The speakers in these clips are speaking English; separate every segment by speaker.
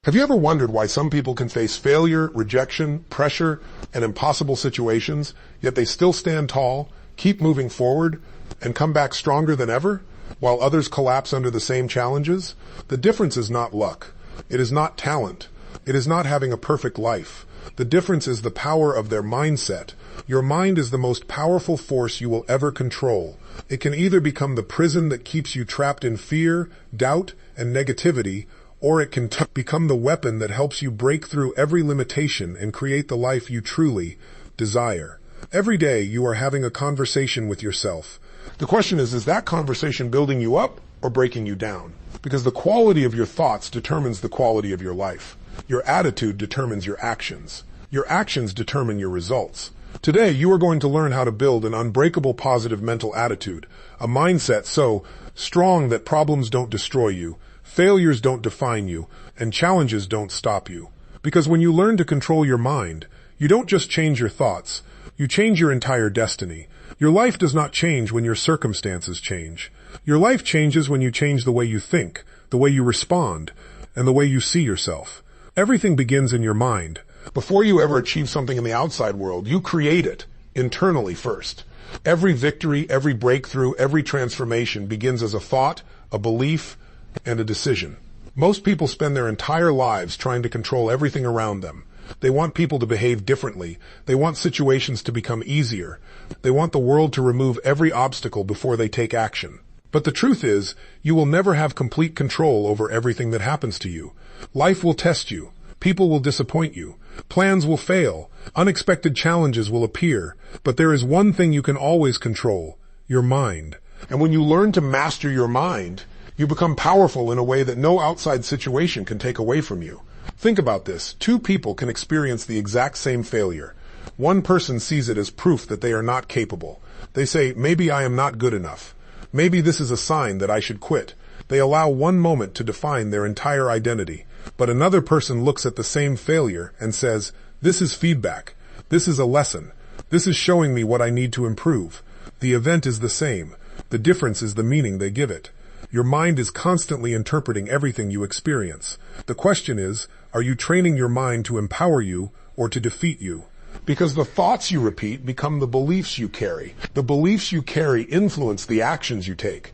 Speaker 1: Have you ever wondered why some people can face failure, rejection, pressure, and impossible situations, yet they still stand tall, keep moving forward, and come back stronger than ever, while others collapse under the same challenges? The difference is not luck. It is not talent. It is not having a perfect life. The difference is the power of their mindset. Your mind is the most powerful force you will ever control. It can either become the prison that keeps you trapped in fear, doubt, and negativity, or it can become the weapon that helps you break through every limitation and create the life you truly desire. Every day you are having a conversation with yourself. The question is that conversation building you up or breaking you down? Because the quality of your thoughts determines the quality of your life. Your attitude determines your actions. Your actions determine your results. Today, you are going to learn how to build an unbreakable positive mental attitude, a mindset so strong that problems don't destroy you, failures don't define you, and challenges don't stop you. Because when you learn to control your mind, you don't just change your thoughts, you change your entire destiny. Your life does not change when your circumstances change. Your life changes when you change the way you think, the way you respond, and the way you see yourself. Everything begins in your mind. Before you ever achieve something in the outside world, you create it internally first. Every victory, every breakthrough, every transformation begins as a thought, a belief, and a decision. Most people spend their entire lives trying to control everything around them. They want people to behave differently. They want situations to become easier. They want the world to remove every obstacle before they take action. But the truth is, you will never have complete control over everything that happens to you. Life will test you. People will disappoint you. Plans will fail. Unexpected challenges will appear. But there is one thing you can always control: your mind. And when you learn to master your mind, you become powerful in a way that no outside situation can take away from you. Think about this. Two people can experience the exact same failure. One person sees it as proof that they are not capable. They say, maybe I am not good enough. Maybe this is a sign that I should quit. They allow one moment to define their entire identity. But another person looks at the same failure and says, this is feedback. This is a lesson. This is showing me what I need to improve. The event is the same. The difference is the meaning they give it. Your mind is constantly interpreting everything you experience. The question is, are you training your mind to empower you or to defeat you? Because the thoughts you repeat become the beliefs you carry. The beliefs you carry influence the actions you take.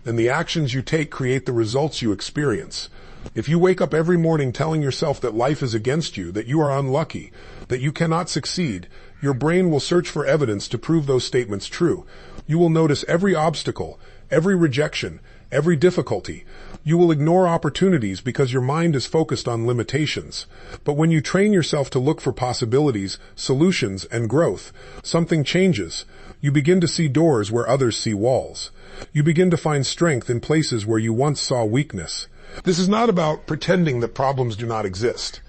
Speaker 1: And the actions you take create the results you experience. If you wake up every morning telling yourself that life is against you, that you are unlucky, that you cannot succeed, your brain will search for evidence to prove those statements true. You will notice every obstacle, every rejection, every difficulty. You will ignore opportunities because your mind is focused on limitations. But when you train yourself to look for possibilities, solutions, and growth, something changes. You begin to see doors where others see walls. You begin to find strength in places where you once saw weakness. This is not about pretending that problems do not exist.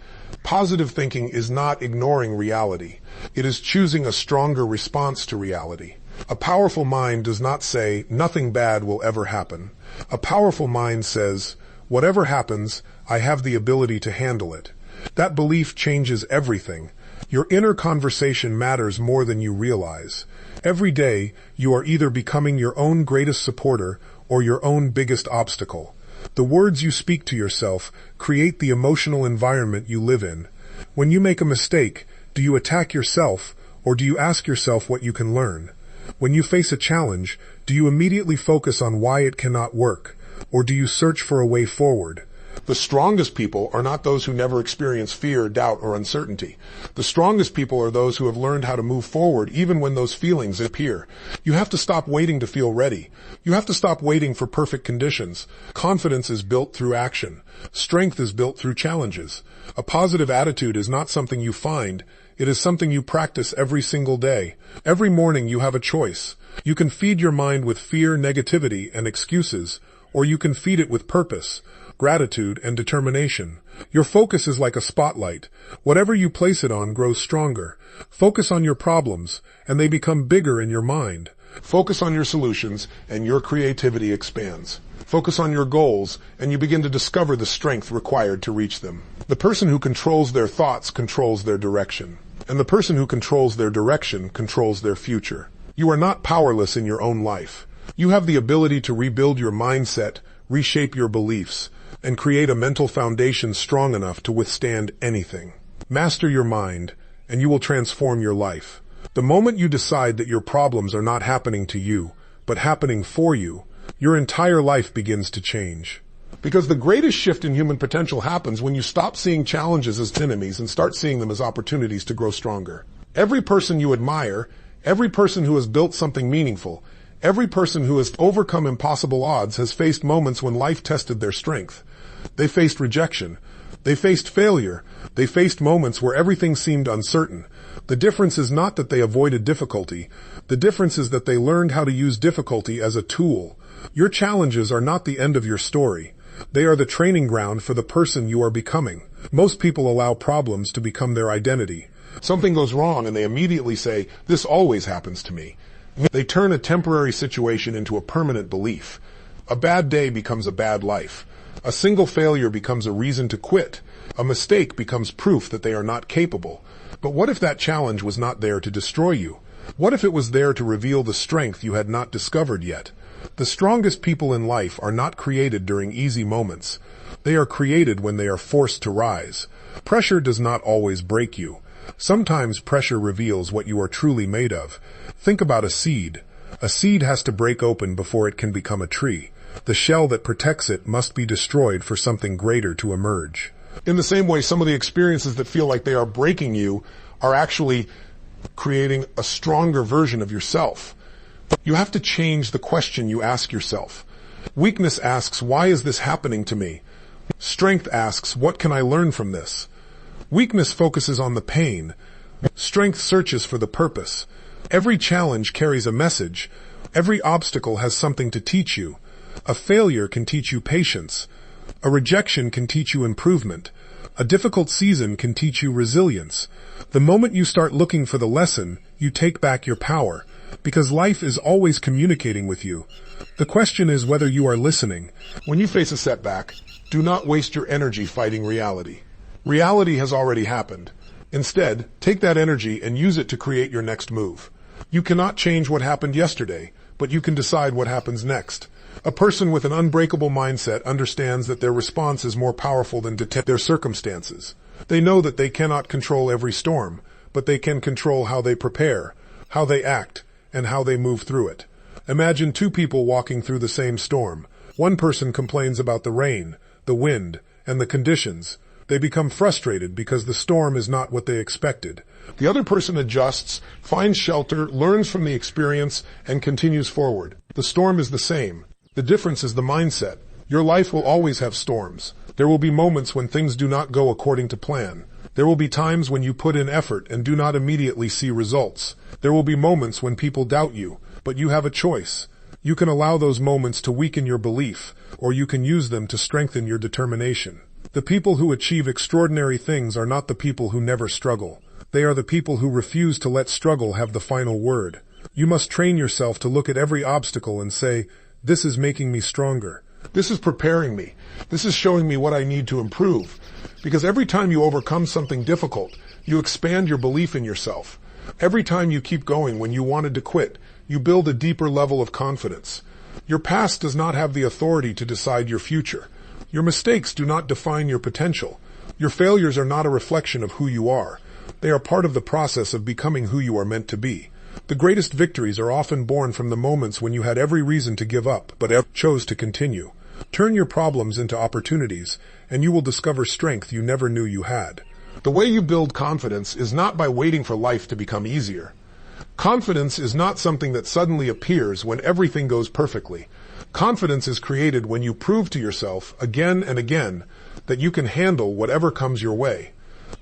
Speaker 1: Positive thinking is not ignoring reality. It is choosing a stronger response to reality. A powerful mind does not say, nothing bad will ever happen. A powerful mind says, whatever happens, I have the ability to handle it. That belief changes everything. Your inner conversation matters more than you realize. Every day, you are either becoming your own greatest supporter or your own biggest obstacle. The words you speak to yourself create the emotional environment you live in. When you make a mistake, do you attack yourself or do you ask yourself what you can learn? When you face a challenge, do you immediately focus on why it cannot work, or do you search for a way forward? The strongest people are not those who never experience fear, doubt, or uncertainty. The strongest people are those who have learned how to move forward even when those feelings appear. You have to stop waiting to feel ready. You have to stop waiting for perfect conditions. Confidence is built through action. Strength is built through challenges. A positive attitude is not something you find. It is something you practice every single day. Every morning you have a choice. You can feed your mind with fear, negativity, and excuses, or you can feed it with purpose, gratitude, and determination. Your focus is like a spotlight. Whatever you place it on grows stronger. Focus on your problems, and they become bigger in your mind. Focus on your solutions, and your creativity expands. Focus on your goals, and you begin to discover the strength required to reach them. The person who controls their thoughts controls their direction. And the person who controls their direction controls their future. You are not powerless in your own life. You have the ability to rebuild your mindset, reshape your beliefs, and create a mental foundation strong enough to withstand anything. Master your mind, and you will transform your life. The moment you decide that your problems are not happening to you, but happening for you, your entire life begins to change. Because the greatest shift in human potential happens when you stop seeing challenges as enemies and start seeing them as opportunities to grow stronger. Every person you admire, every person who has built something meaningful, every person who has overcome impossible odds has faced moments when life tested their strength. They faced rejection. They faced failure. They faced moments where everything seemed uncertain. The difference is not that they avoided difficulty. The difference is that they learned how to use difficulty as a tool. Your challenges are not the end of your story. They are the training ground for the person you are becoming. Most people allow problems to become their identity. Something goes wrong and they immediately say, "This always happens to me." They turn a temporary situation into a permanent belief. A bad day becomes a bad life. A single failure becomes a reason to quit. A mistake becomes proof that they are not capable. But what if that challenge was not there to destroy you? What if it was there to reveal the strength you had not discovered yet? The strongest people in life are not created during easy moments. They are created when they are forced to rise. Pressure does not always break you. Sometimes pressure reveals what you are truly made of. Think about a seed. A seed has to break open before it can become a tree. The shell that protects it must be destroyed for something greater to emerge. In the same way, some of the experiences that feel like they are breaking you are actually creating a stronger version of yourself. You have to change the question you ask yourself. Weakness asks, "Why is this happening to me?" Strength asks, "What can I learn from this?" Weakness focuses on the pain. Strength searches for the purpose. Every challenge carries a message. Every obstacle has something to teach you. A failure can teach you patience. A rejection can teach you improvement. A difficult season can teach you resilience. The moment you start looking for the lesson, you take back your power, because life is always communicating with you. The question is whether you are listening. When you face a setback, do not waste your energy fighting reality. Reality has already happened. Instead, take that energy and use it to create your next move. You cannot change what happened yesterday, but you can decide what happens next. A person with an unbreakable mindset understands that their response is more powerful than their circumstances. They know that they cannot control every storm, but they can control how they prepare, how they act, and how they move through it. Imagine two people walking through the same storm. One person complains about the rain, the wind, and the conditions. They become frustrated because the storm is not what they expected. The other person adjusts, finds shelter, learns from the experience, and continues forward. The storm is the same. The difference is the mindset. Your life will always have storms. There will be moments when things do not go according to plan. There will be times when you put in effort and do not immediately see results. There will be moments when people doubt you, but you have a choice. You can allow those moments to weaken your belief, or you can use them to strengthen your determination. The people who achieve extraordinary things are not the people who never struggle. They are the people who refuse to let struggle have the final word. You must train yourself to look at every obstacle and say, "This is making me stronger. This is preparing me. This is showing me what I need to improve." Because every time you overcome something difficult, you expand your belief in yourself. Every time you keep going when you wanted to quit, you build a deeper level of confidence. Your past does not have the authority to decide your future. Your mistakes do not define your potential. Your failures are not a reflection of who you are. They are part of the process of becoming who you are meant to be. The greatest victories are often born from the moments when you had every reason to give up, but chose to continue. Turn your problems into opportunities, and you will discover strength you never knew you had. The way you build confidence is not by waiting for life to become easier. Confidence is not something that suddenly appears when everything goes perfectly. Confidence is created when you prove to yourself again and again that you can handle whatever comes your way.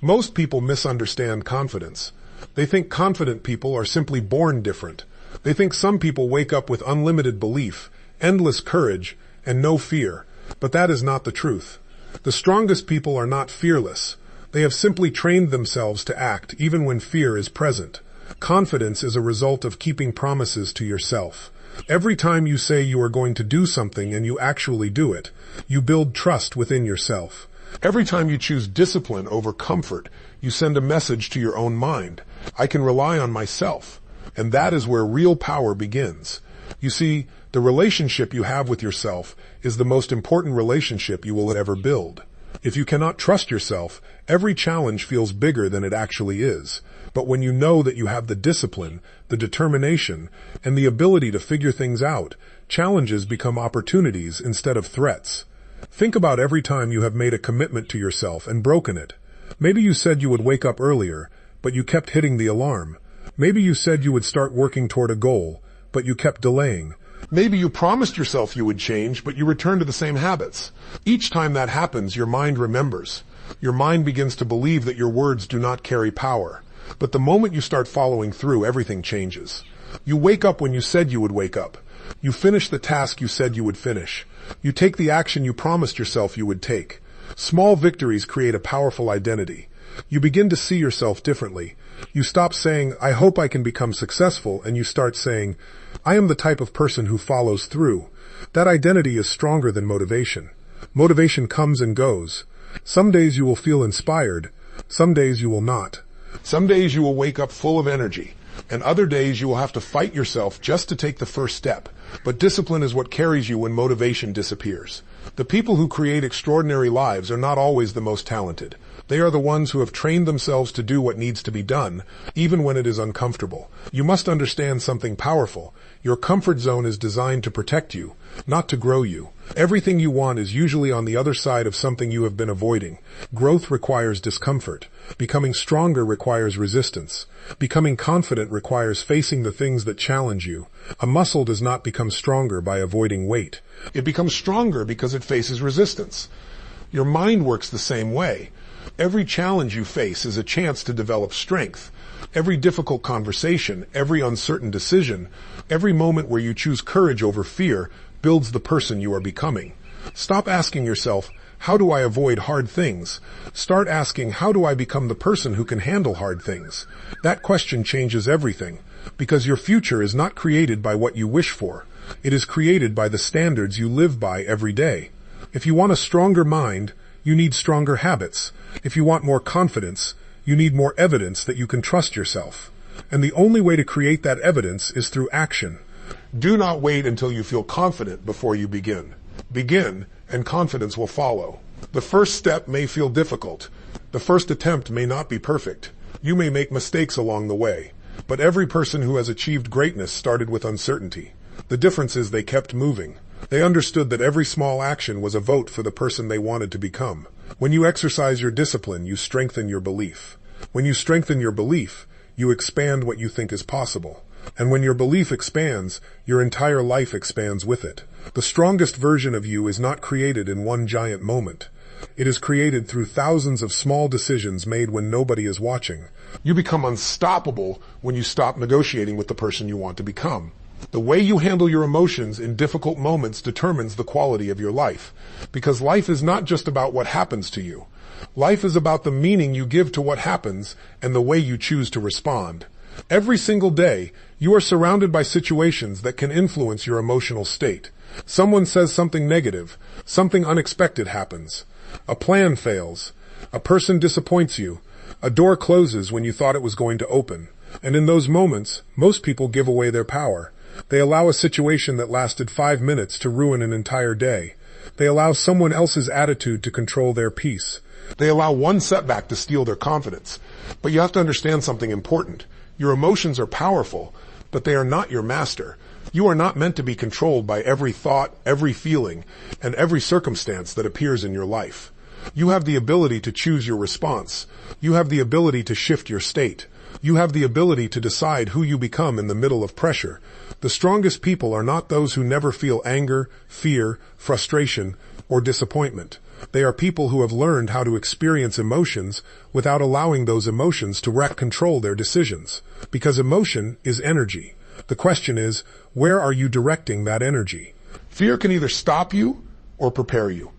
Speaker 1: Most people misunderstand confidence. They think confident people are simply born different. They think some people wake up with unlimited belief, endless courage, and no fear. But that is not the truth. The strongest people are not fearless. They have simply trained themselves to act even when fear is present. Confidence is a result of keeping promises to yourself. Every time you say you are going to do something and you actually do it, you build trust within yourself. Every time you choose discipline over comfort, you send a message to your own mind. I can rely on myself. And that is where real power begins. You see, the relationship you have with yourself is the most important relationship you will ever build. If you cannot trust yourself, every challenge feels bigger than it actually is. But when you know that you have the discipline, the determination, and the ability to figure things out, challenges become opportunities instead of threats. Think about every time you have made a commitment to yourself and broken it. Maybe you said you would wake up earlier, but you kept hitting the alarm. Maybe you said you would start working toward a goal, but you kept delaying. Maybe you promised yourself you would change, but you return to the same habits. Each time that happens, your mind remembers. Your mind begins to believe that your words do not carry power. But the moment you start following through, everything changes. You wake up when you said you would wake up. You finish the task you said you would finish. You take the action you promised yourself you would take. Small victories create a powerful identity. You begin to see yourself differently. You stop saying, "I hope I can become successful," and you start saying, "I am the type of person who follows through." That identity is stronger than motivation. Motivation comes and goes. Some days you will feel inspired. Some days you will not. Some days you will wake up full of energy, and other days you will have to fight yourself just to take the first step. But discipline is what carries you when motivation disappears. The people who create extraordinary lives are not always the most talented. They are the ones who have trained themselves to do what needs to be done, even when it is uncomfortable. You must understand something powerful. Your comfort zone is designed to protect you, not to grow you. Everything you want is usually on the other side of something you have been avoiding. Growth requires discomfort. Becoming stronger requires resistance. Becoming confident requires facing the things that challenge you. A muscle does not become stronger by avoiding weight. It becomes stronger because it faces resistance. Your mind works the same way. Every challenge you face is a chance to develop strength. Every difficult conversation, every uncertain decision, every moment where you choose courage over fear builds the person you are becoming. Stop asking yourself, "How do I avoid hard things?" Start asking, "How do I become the person who can handle hard things?" That question changes everything, because your future is not created by what you wish for. It is created by the standards you live by every day. If you want a stronger mind, you need stronger habits. If you want more confidence, you need more evidence that you can trust yourself. And the only way to create that evidence is through action. Do not wait until you feel confident before you begin. Begin, and confidence will follow. The first step may feel difficult. The first attempt may not be perfect. You may make mistakes along the way. But every person who has achieved greatness started with uncertainty. The difference is they kept moving. They understood that every small action was a vote for the person they wanted to become. When you exercise your discipline, you strengthen your belief. When you strengthen your belief, you expand what you think is possible. And when your belief expands, your entire life expands with it. The strongest version of you is not created in one giant moment. It is created through thousands of small decisions made when nobody is watching. You become unstoppable when you stop negotiating with the person you want to become. The way you handle your emotions in difficult moments determines the quality of your life. Because life is not just about what happens to you. Life is about the meaning you give to what happens and the way you choose to respond. Every single day, you are surrounded by situations that can influence your emotional state. Someone says something negative. Something unexpected happens. A plan fails. A person disappoints you. A door closes when you thought it was going to open. And in those moments, most people give away their power. They allow a situation that lasted 5 minutes to ruin an entire day. They allow someone else's attitude to control their peace. They allow one setback to steal their confidence. But you have to understand something important. Your emotions are powerful, but they are not your master. You are not meant to be controlled by every thought, every feeling, and every circumstance that appears in your life. You have the ability to choose your response. You have the ability to shift your state. You have the ability to decide who you become in the middle of pressure. The strongest people are not those who never feel anger, fear, frustration, or disappointment. They are people who have learned how to experience emotions without allowing those emotions to control their decisions. Because emotion is energy. The question is, where are you directing that energy? Fear can either stop you or prepare you.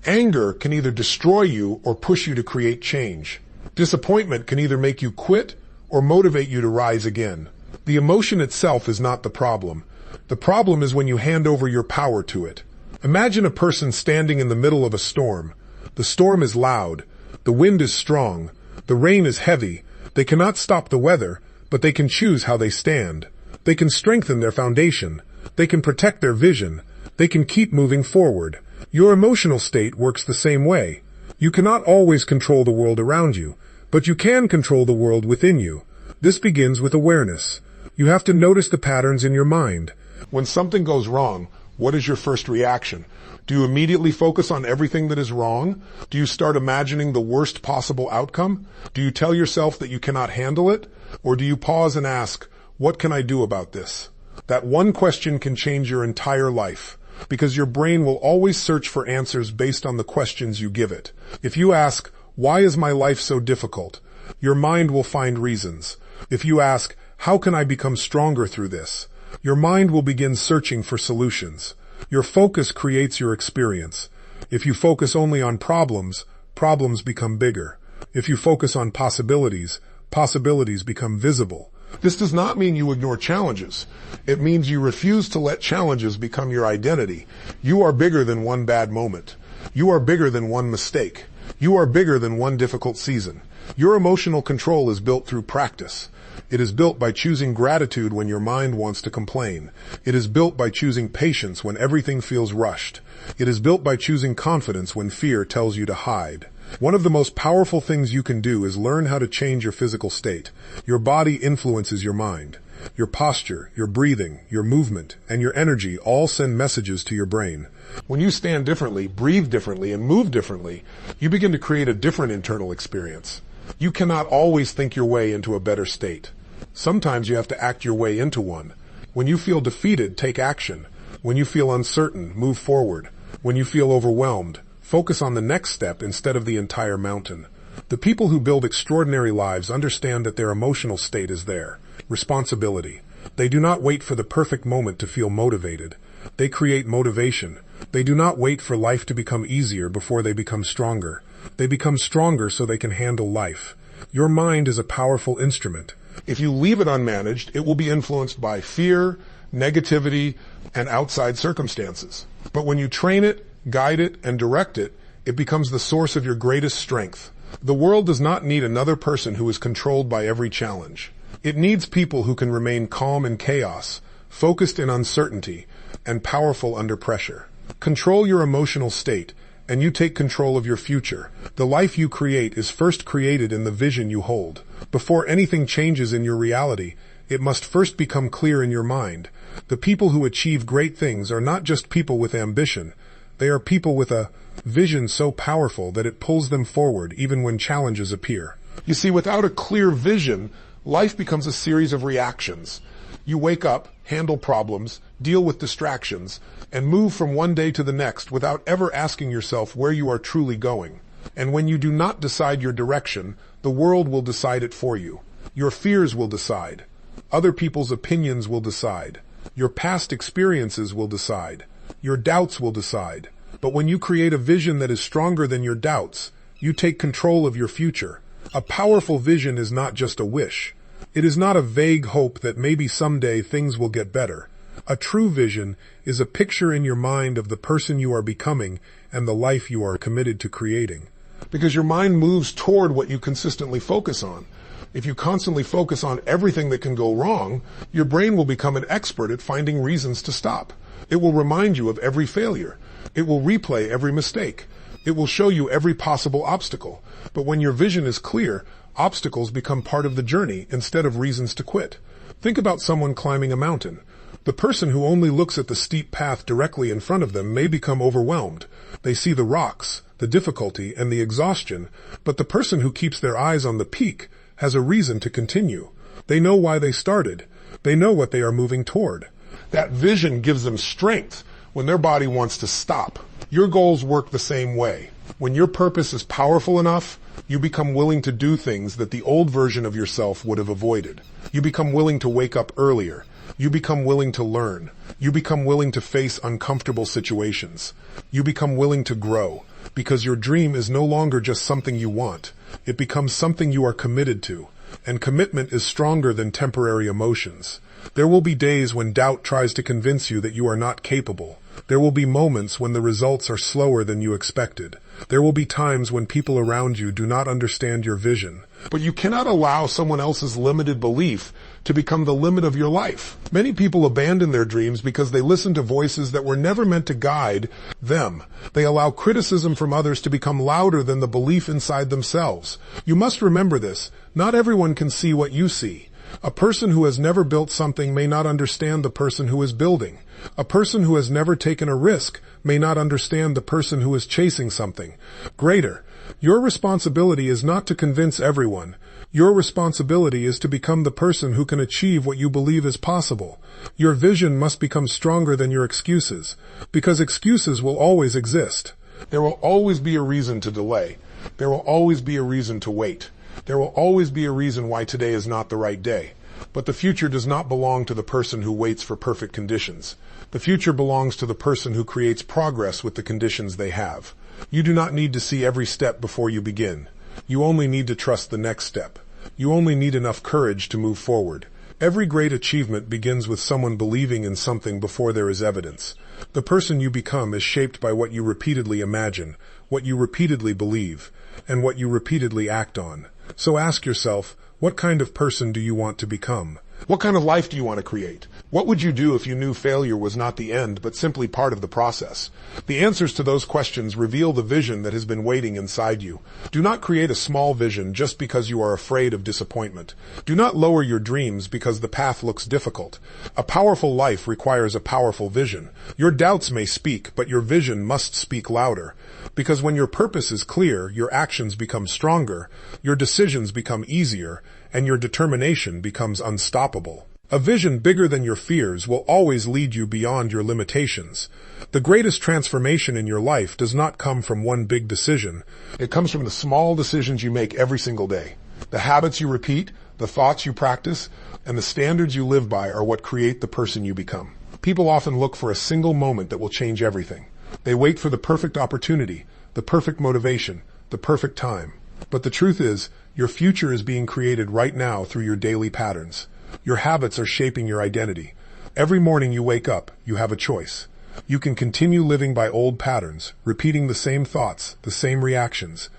Speaker 1: Anger can either destroy you or push you to create change. Disappointment can either make you quit or motivate you to rise again. The emotion itself is not the problem. The problem is when you hand over your power to it. Imagine a person standing in the middle of a storm. The storm is loud. The wind is strong. The rain is heavy. They cannot stop the weather, but they can choose how they stand. They can strengthen their foundation. They can protect their vision. They can keep moving forward. Your emotional state works the same way. You cannot always control the world around you, but you can control the world within you. This begins with awareness. You have to notice the patterns in your mind. When something goes wrong, what is your first reaction? Do you immediately focus on everything that is wrong? Do you start imagining the worst possible outcome? Do you tell yourself that you cannot handle it? Or do you pause and ask, what can I do about this? That one question can change your entire life, because your brain will always search for answers based on the questions you give it. If you ask, why is my life so difficult? Your mind will find reasons. If you ask, how can I become stronger through this? Your mind will begin searching for solutions. Your focus creates your experience. If you focus only on problems, problems become bigger. If you focus on possibilities, possibilities become visible. This does not mean you ignore challenges. It means you refuse to let challenges become your identity. You are bigger than one bad moment. You are bigger than one mistake. You are bigger than one difficult season. Your emotional control is built through practice. It is built by choosing gratitude when your mind wants to complain. It is built by choosing patience when everything feels rushed. It is built by choosing confidence when fear tells you to hide. One of the most powerful things you can do is learn how to change your physical state. Your body influences your mind. Your posture, your breathing, your movement, and your energy all send messages to your brain. When you stand differently, breathe differently, and move differently, you begin to create a different internal experience. You cannot always think your way into a better state. Sometimes you have to act your way into one. When you feel defeated, take action. When you feel uncertain, move forward. When you feel overwhelmed, focus on the next step instead of the entire mountain. The people who build extraordinary lives understand that their emotional state is there. Responsibility. They do not wait for the perfect moment to feel motivated. They create motivation. They do not wait for life to become easier before they become stronger. They become stronger so they can handle life. Your mind is a powerful instrument. If you leave it unmanaged, it will be influenced by fear, negativity, and outside circumstances. But when you train it, guide it, and direct it, it becomes the source of your greatest strength. The world does not need another person who is controlled by every challenge. It needs people who can remain calm in chaos, focused in uncertainty, and powerful under pressure. Control your emotional state, and you take control of your future. The life you create is first created in the vision you hold. Before anything changes in your reality, it must first become clear in your mind. The people who achieve great things are not just people with ambition. They are people with a vision so powerful that it pulls them forward even when challenges appear. You see, without a clear vision, life becomes a series of reactions. You wake up, handle problems, deal with distractions, and move from one day to the next without ever asking yourself where you are truly going. And when you do not decide your direction, the world will decide it for you. Your fears will decide. Other people's opinions will decide. Your past experiences will decide. Your doubts will decide. But when you create a vision that is stronger than your doubts, you take control of your future. A powerful vision is not just a wish. It is not a vague hope that maybe someday things will get better. A true vision is a picture in your mind of the person you are becoming and the life you are committed to creating. Because your mind moves toward what you consistently focus on. If you constantly focus on everything that can go wrong, your brain will become an expert at finding reasons to stop. It will remind you of every failure. It will replay every mistake. It will show you every possible obstacle. But when your vision is clear, obstacles become part of the journey instead of reasons to quit. Think about someone climbing a mountain. The person who only looks at the steep path directly in front of them may become overwhelmed. They see the rocks, the difficulty, and the exhaustion, but the person who keeps their eyes on the peak has a reason to continue. They know why they started. They know what they are moving toward. That vision gives them strength when their body wants to stop. Your goals work the same way. When your purpose is powerful enough, you become willing to do things that the old version of yourself would have avoided. You become willing to wake up earlier. You become willing to learn. You become willing to face uncomfortable situations. You become willing to grow, because your dream is no longer just something you want. It becomes something you are committed to, and commitment is stronger than temporary emotions. There will be days when doubt tries to convince you that you are not capable. There will be moments when the results are slower than you expected. There will be times when people around you do not understand your vision. But you cannot allow someone else's limited belief to become the limit of your life. Many people abandon their dreams because they listen to voices that were never meant to guide them. They allow criticism from others to become louder than the belief inside themselves. You must remember this. Not everyone can see what you see. A person who has never built something may not understand the person who is building. A person who has never taken a risk may not understand the person who is chasing something greater. Your responsibility is not to convince everyone. Your responsibility is to become the person who can achieve what you believe is possible. Your vision must become stronger than your excuses, because excuses will always exist. There will always be a reason to delay. There will always be a reason to wait. There will always be a reason why today is not the right day. But the future does not belong to the person who waits for perfect conditions. The future belongs to the person who creates progress with the conditions they have. You do not need to see every step before you begin. You only need to trust the next step. You only need enough courage to move forward. Every great achievement begins with someone believing in something before there is evidence. The person you become is shaped by what you repeatedly imagine, what you repeatedly believe, and what you repeatedly act on. So ask yourself, what kind of person do you want to become? What kind of life do you want to create? What would you do if you knew failure was not the end, but simply part of the process? The answers to those questions reveal the vision that has been waiting inside you. Do not create a small vision just because you are afraid of disappointment. Do not lower your dreams because the path looks difficult. A powerful life requires a powerful vision. Your doubts may speak, but your vision must speak louder. Because when your purpose is clear, your actions become stronger, your decisions become easier, and your determination becomes unstoppable. A vision bigger than your fears will always lead you beyond your limitations. The greatest transformation in your life does not come from one big decision. It comes from the small decisions you make every single day. The habits you repeat, the thoughts you practice, and the standards you live by are what create the person you become. People often look for a single moment that will change everything. They wait for the perfect opportunity, the perfect motivation, the perfect time. But the truth is, your future is being created right now through your daily patterns. Your habits are shaping your identity. Every morning you wake up, you have a choice. You can continue living by old patterns, repeating the same thoughts, the same reactions,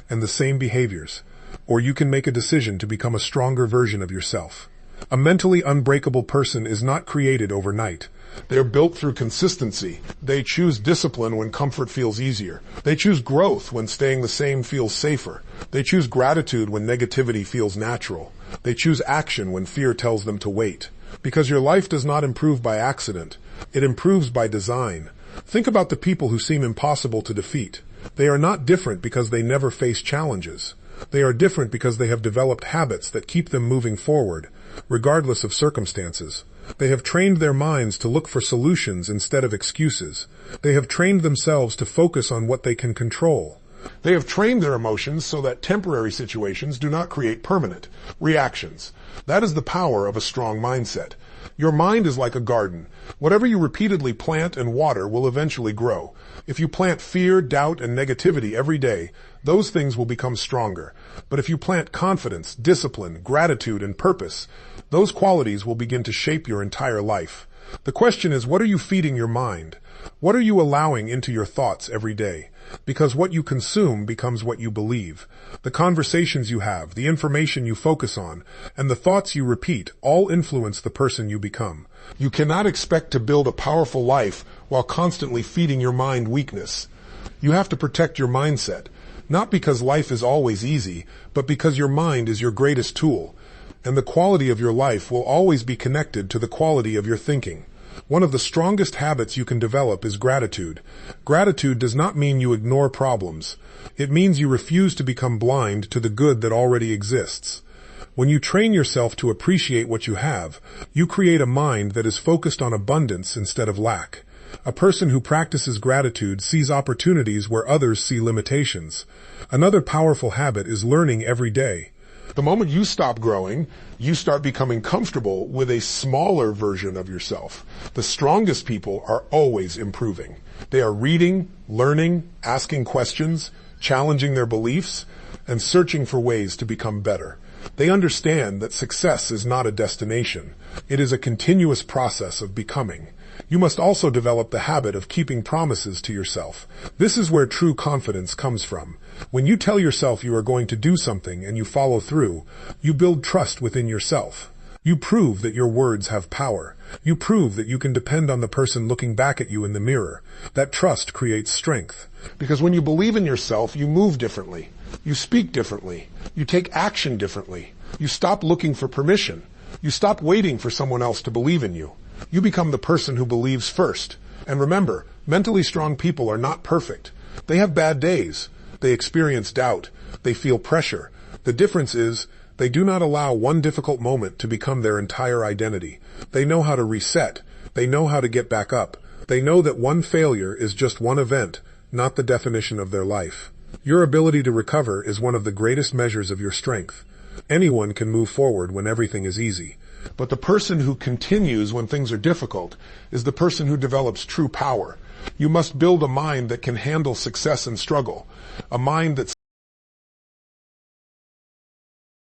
Speaker 1: and the same behaviors. Or you can make a decision to become a stronger version of yourself. A mentally unbreakable person is not created overnight. They're built through consistency. They choose discipline when comfort feels easier. They choose growth when staying the same feels safer. They choose gratitude when negativity feels natural. They choose action when fear tells them to wait. Because your life does not improve by accident. It improves by design. Think about the people who seem impossible to defeat. They are not different because they never face challenges. They are different because they have developed habits that keep them moving forward, regardless of circumstances. They have trained their minds to look for solutions instead of excuses. They have trained themselves to focus on what they can control. They have trained their emotions so that temporary situations do not create permanent reactions. That is the power of a strong mindset. Your mind is like a garden. Whatever you repeatedly plant and water will eventually grow. If you plant fear, doubt, and negativity every day, those things will become stronger. But if you plant confidence, discipline, gratitude, and purpose, those qualities will begin to shape your entire life. The question is, what are you feeding your mind? What are you allowing into your thoughts every day? Because what you consume becomes what you believe. The conversations you have, the information you focus on, and the thoughts you repeat all influence the person you become. You cannot expect to build a powerful life while constantly feeding your mind weakness. You have to protect your mindset, not because life is always easy, but because your mind is your greatest tool, and the quality of your life will always be connected to the quality of your thinking. One of the strongest habits you can develop is gratitude. Gratitude does not mean you ignore problems. It means you refuse to become blind to the good that already exists. When you train yourself to appreciate what you have, you create a mind that is focused on abundance instead of lack. A person who practices gratitude sees opportunities where others see limitations. Another powerful habit is learning every day. The moment you stop growing, you start becoming comfortable with a smaller version of yourself. The strongest people are always improving. They are reading, learning, asking questions, challenging their beliefs, and searching for ways to become better. They understand that success is not a destination. It is a continuous process of becoming. You must also develop the habit of keeping promises to yourself. This is where true confidence comes from. When you tell yourself you are going to do something and you follow through, you build trust within yourself. You prove that your words have power. You prove that you can depend on the person looking back at you in the mirror. That trust creates strength. Because when you believe in yourself, you move differently. You speak differently. You take action differently. You stop looking for permission. You stop waiting for someone else to believe in you. You become the person who believes first. And remember, mentally strong people are not perfect. They have bad days. They experience doubt. They feel pressure. The difference is, they do not allow one difficult moment to become their entire identity. They know how to reset. They know how to get back up. They know that one failure is just one event, not the definition of their life. Your ability to recover is one of the greatest measures of your strength. Anyone can move forward when everything is easy. But the person who continues when things are difficult is the person who develops true power. You must build a mind that can handle success and struggle, a mind that